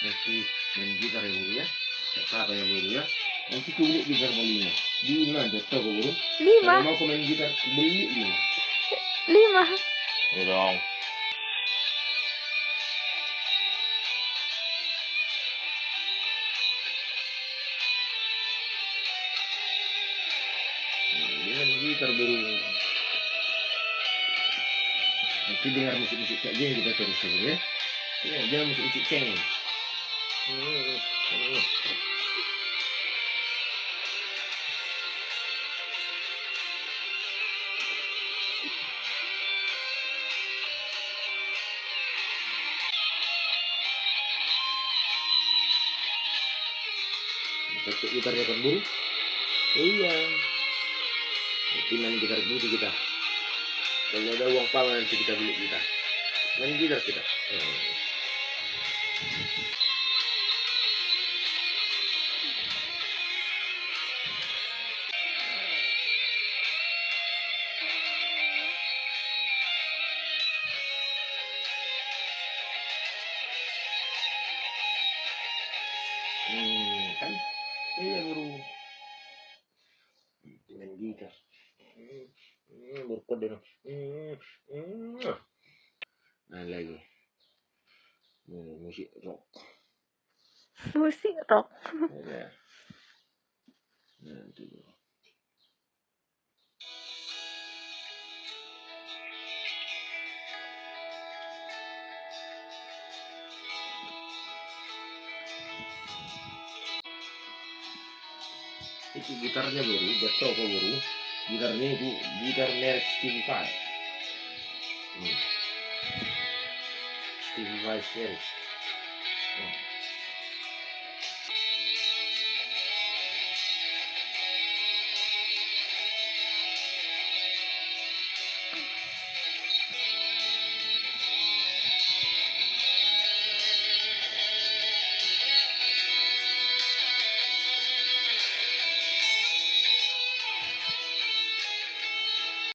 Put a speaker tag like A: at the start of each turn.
A: Nanti main gitar ya buru ya, apa ya buru ya. Nanti ku beli gitar belinya 5 jatuh ke buru.
B: 5.
A: Kalau mau main gitar beli 5.
B: 5.
A: Ya dong. Ini main gitar buru. Nanti dengar musik-musik kayak gini kita terus ya. Ya, jangan musik-musik ceng. Untuk gitarnya kan buru. Iya. Nanti main gitar gitu kita. Kalau ada uang paman nanti kita beli kita. Main gitar kita. Kan iya buru. Main gitar. Berkode. Nah lagi. Musik rock.
B: Musik rock.
A: Ya. Nanti bro. Itu gitarnya bro, jatuh kok bro. Gitarnya itu gitar merek Stevie Vai. Stevie Vai series.